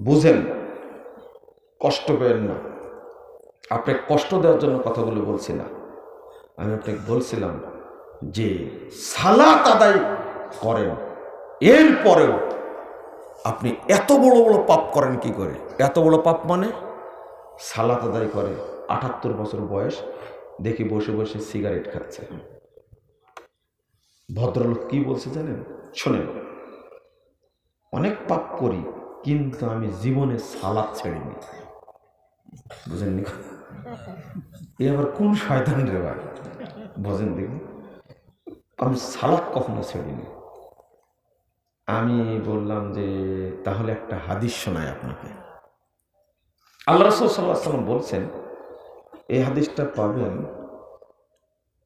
বুঝেন, কষ্ট পেয়েন না। আপনাকে কষ্ট দেওয়ার জন্য কথাগুলো বলছি না। আমি আপনাকে বলছিলাম যে সালাত আদায় করেন, এরপরেও আপনি এত বড় বড় পাপ করেন কি করে? এত বড় পাপ মানে সালাত আদায় করে ৭৮ বছর বয়স, দেখি বসে বসে সিগারেট খাচ্ছে। ভদ্রলোক কি বলছে জানেন? শোনেন, অনেক পাপ করি কিন্তু আমি জীবনে সালাত ছেড়িনি। বুঝেননি? এ আবার কোন শয়তান রে ভাই? বুঝেন দেখি, আমি সালাত কখনো ছেড়িনি। আমি বললাম যে তাহলে একটা হাদিস শোনাই আপনাকে। আল্লাহ রাসূল সাল্লাল্লাহু আলাইহি ওয়াসাল্লাম বলছেন, এই হাদিসটা পাবেন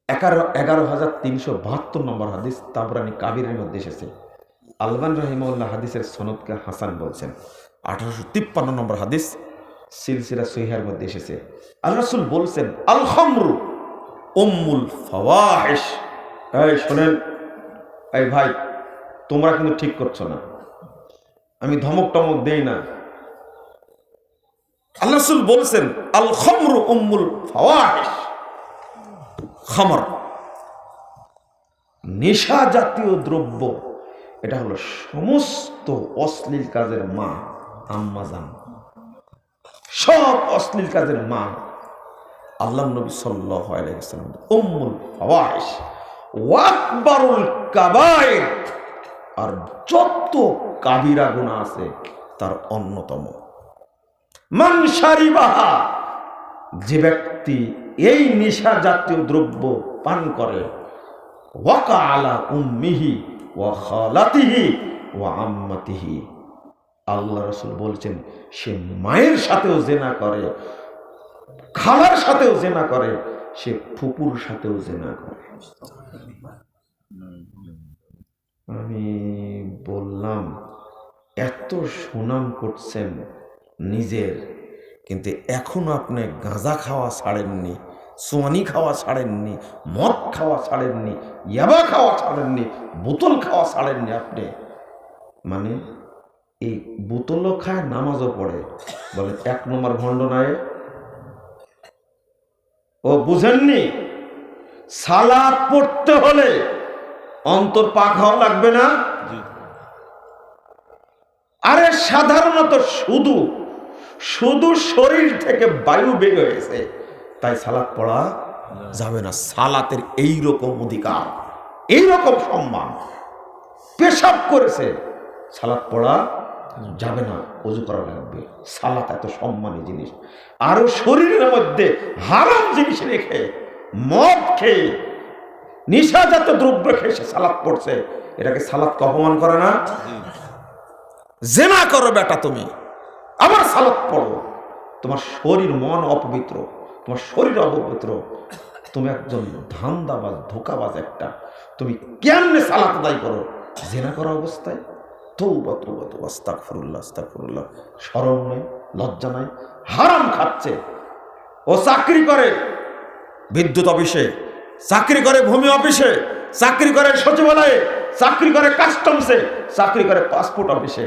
১১,৩৭২ নম্বর হাদিস, তাবরানী কাবিরের মধ্যে এসেছে। আলবানী রাহিমাহুল্লাহ হাদিসের সনদকে হাসান বলছেন। ১৮৫৩ নম্বর হাদিস সিলসিলা সহিহার মধ্যে এসেছে। আল্লাহ রাসূল বলছেন, আল খামরু উম্মুল ফাওয়াহিশ। এই শোনেন, এই ভাই, তোমরা কিন্তু ঠিক করছো না, আমি ধমক টমক দেই না। আল্লাহ রাসূল বলছেন, আল খামরু উম্মুল ফাওয়াহিশ। খামর, নেশা জাতীয় দ্রব্য, এটা হলো সমস্ত অশ্লীল কাজের মা, আম্মাজান। সব অশ্লীল কাজের মা। আল্লাহ নবী সাল্লাল্লাহু আলাইহি ওয়াসাল্লাম উম্মুল ফাওয়াহিশ ওয়া আকবারুল কাবায়ের, আর যত কাবিরা গুনাহ আছে তার অন্যতম। মান শারিবাহা, যে ব্যক্তি এই নেশা জাতীয় দ্রব্য পান করে, ওয়াকা আলা উম্মিহি ওয়া খালাতিহি ওয়া আম্মাতিহি, আল্লাহ রাসূল বলছেন সে মায়ের সাথেও জিনা করে, খালার সাথেও জিনা করে, সে ফুপুর সাথেও জিনা করে। আমি বললাম, এত সুনাম করছেন নিজের, কিন্তু এখনো আপনি গাঁজা খাওয়া ছাড়েননি, সোয়ানি খাওয়া ছাড়েননি, মদ খাওয়া ছাড়েননি, ইয়াবা খাওয়া ছাড়েননি, বোতল খাওয়া ছাড়েননি। আপনি মানে এই বোতলও খায়, নামাজও পড়ে, বলে ১ নম্বর ভণ্ড নয়। ও বুঝেননি, সালাত পড়তে হলে অন্তর পাক হওয়া লাগবে না? আরে সাধারণত শুধু শুধু শরীর থেকে বায়ু বের হয়েছে, তাই সালাত পড়া যাবে না। সালাতের এইরকম অধিকার, এইরকম সম্মান। পেশাব করেছে, সালাত পড়া যাবে না, ওযু করা লাগবে। সালাত এত সম্মানী জিনিস। আরো শরীরের মধ্যে হারাম জিনিস রেখে, মদ খেয়ে, নেশাজাত দ্রব্য খেয়ে সে সালাত পড়ছে, এটাকে সালাতকে অপমান করে না? জিনা করো বেটা তুমি, আবার সালাত পড়ো। তোমার শরীর মন অপবিত্র, তোমার শরীর অপবিত্র, তুমি একজন ধান্দাবাজ, ধোঁকাবাজ একটা। তুমি কেমনে সালাত আদায় করো জিনা করা অবস্থায়? তওবা তওবা তওবা, আস্তাগফিরুল্লাহ আস্তাগফিরুল্লাহ। শরম নেই, লজ্জা নাই, হারাম খাচ্ছে। ও চাকরি করে বিদ্যুৎ অফিসে, চাকরি করে ভূমি অফিসে, চাকরি করে সচিবালয়ে, চাকরি করে কাস্টমসে, চাকরি করে পাসপোর্ট অফিসে।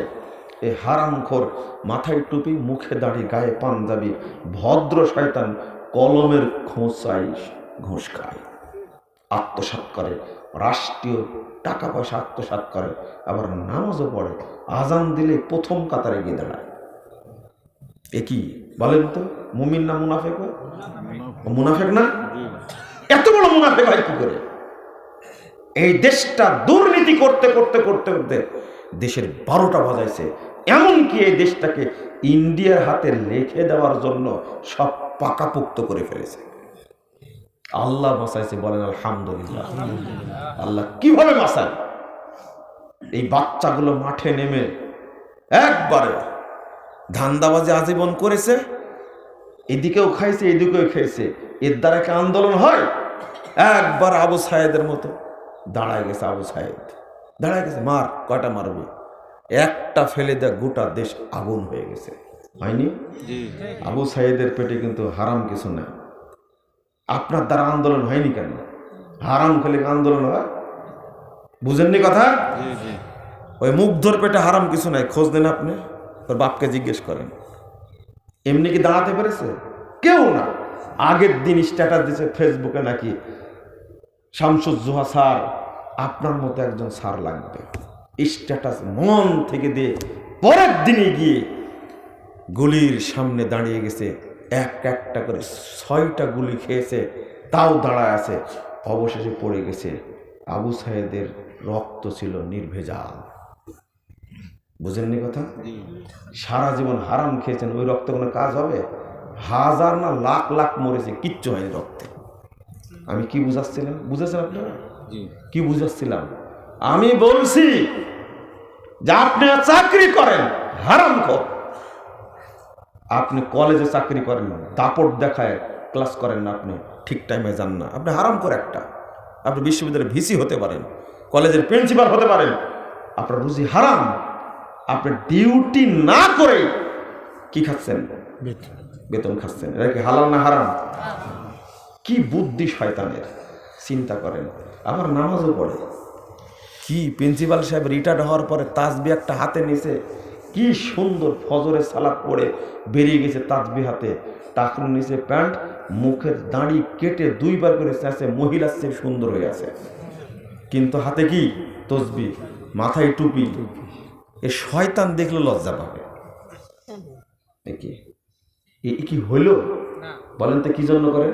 এই হারামখোর, মাথায় টুপি, মুখে দাড়ি, গায়ে পাঞ্জাবি, ভদ্র শয়তান, কলমের খোঁচায় ঘুষ খায়, আত্মসাৎ করে, রাষ্ট্রীয় টাকা পয়সা আত্মসাৎ করে, আবার নামাজও পড়ে, আজান দিলে প্রথম কাতারে গিয়ে দাঁড়ায়। এ কি বলেন তো? মুমিন না মুনাফেক? মুনাফেক না? এত বড় মুনাফেক হয় কি করে? এই দেশটা দুর্নীতি করতে করতে করতে করতে দেশের ১২টা বাজাইছে। এমনকি এই দেশটাকে ইন্ডিয়ার হাতে রেখে দেওয়ার জন্য সব পাকাপোক্ত করে ফেলেছে। আল্লাহ বাঁচাইছে, বলেন আলহামদুলিল্লাহ। আল্লাহ কিভাবে বাঁচায়? এই বাচ্চাগুলো মাঠে নেমে একবারে ধান্দাবাজি আজীবন করেছে, এদিকেও খাইছে এদিকেও খাইছে। এর দ্বারা কি আন্দোলন হয়? একবার আবু সাইদের মতো দাঁড়ায় গেছে। আবু সাইদ দাঁড়ায় গেছে, মার, কয়টা মারবে? একটা ফেলে দেয়, গোটা দেশ আগুন হয়ে গেছে। হয়নি? আবু সাইদের পেটে কিন্তু হারাম কিছু না। আপনার দ্বারা আন্দোলন হয়নি কেন? হারাম খেলে আন্দোলন হয়? বুঝেননি কথা? ওই মুগ্ধর পেটে হারাম কিছু নাই, খোঁজ দেন আপনি। ওর বাপকে জিজ্ঞেস করেন, এমনি কি দাঁড়াতে পেরেছে? কেউ না। আগের দিন স্ট্যাটাস দিছে ফেসবুকে নাকি শামসুজ্জোহা স্যার, আপনার মতো একজন স্যার লাগবে। স্ট্যাটাস মন থেকে দিয়ে পরের দিনে গিয়ে গুলির সামনে দাঁড়িয়ে গেছে, একটা করে 6টা গুলি খেয়েছে, তাও দাঁড়ায় আছে। অবশেষে পড়ে গেছে। আবু সাইদের রক্ত ছিল নির্ভেজাল। বুঝেননি কথা? সারা জীবন হারাম খেয়েছেন, ওই রক্তে কোনো কাজ হবে? হাজার না লাখ লাখ মরেছে, কিচ্ছু হয়নি রক্তে। আমি কি বুঝাচ্ছিলাম? বুঝেছেন আপনারা? কি বুঝাচ্ছিলাম? আমি বলছি যে আপনি চাকরি করেন হারাম খোর, আপনি কলেজে চাকরি করেন না, দাপট দেখায় ক্লাস করেন না, আপনি ঠিক টাইমে যান না, আপনি হারাম করে একটা। আপনি বিশ্ববিদ্যালয়ের ভিসি হতে পারেন, কলেজের প্রিন্সিপাল হতে পারেন, আপনার রুজি হারাম। আপনি ডিউটি না করে কি খাচ্ছেন? বেতন খাচ্ছেন। এটা কি হালাল না হারাম? কি বুদ্ধি শয়তানের! চিন্তা করেন। আবার নামাজও পড়ে। কি প্রিন্সিপাল সাহেব রিটায়ার্ড হওয়ার পরে তাসবিহ একটা হাতে নিয়েছে, কি সুন্দর ফজরের সালাত পড়ে বেরিয়ে গেছে তাসবিহ হাতে, টাকনুর নিচে প্যান্ট, মুখের দাড়ি কেটে 2বার করে চেঁচে মহিলার চেয়ে সুন্দর হয়ে আছে, কিন্তু হাতে কি? তসবিহ, মাথায় টুপি। এ শয়তান দেখলে লজ্জা পাবে। কি হইল বলেন তো? কি জন্য করে?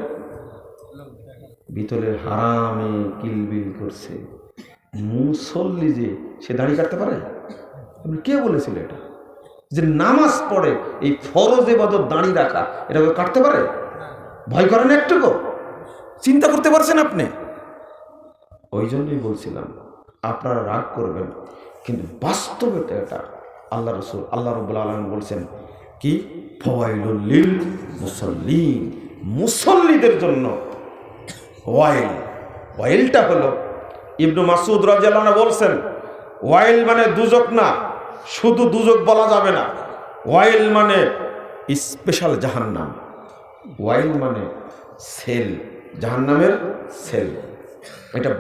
ভিতরে হারামে কিলবিল করছে। মুসল্লি যে সে দাড়ি কাটতে পারে? আপনি কে বলেছিল এটা? যে নামাজ পড়ে এই ফরজ ইবাদত দাড়ি রাখা, এটা কাটতে পারে? ভয় করেন একটুকু? চিন্তা করতে পারছেন আপনি? ওই জন্যই বলছিলাম আপনারা রাগ করবেন, কিন্তু বাস্তবে তো এটা আল্লাহ রসুল, আল্লাহ রাব্বুল আলামিন বলছেন কি? ফাওয়াইলুল লিল মুসাল্লিন, মুসল্লিদের জন্য ওয়াইল। ওয়াইলটা হলো, ইবনু মাসউদ রাদিয়াল্লাহু আনহু বলছেন, ওয়াইল মানে দুজক না, শুধু দুজক বলা যাবে না। ওয়াইল মানে স্পেশাল জাহান্নাম। ওয়াইল মানে সেল, জাহান্নামের সেল। এটা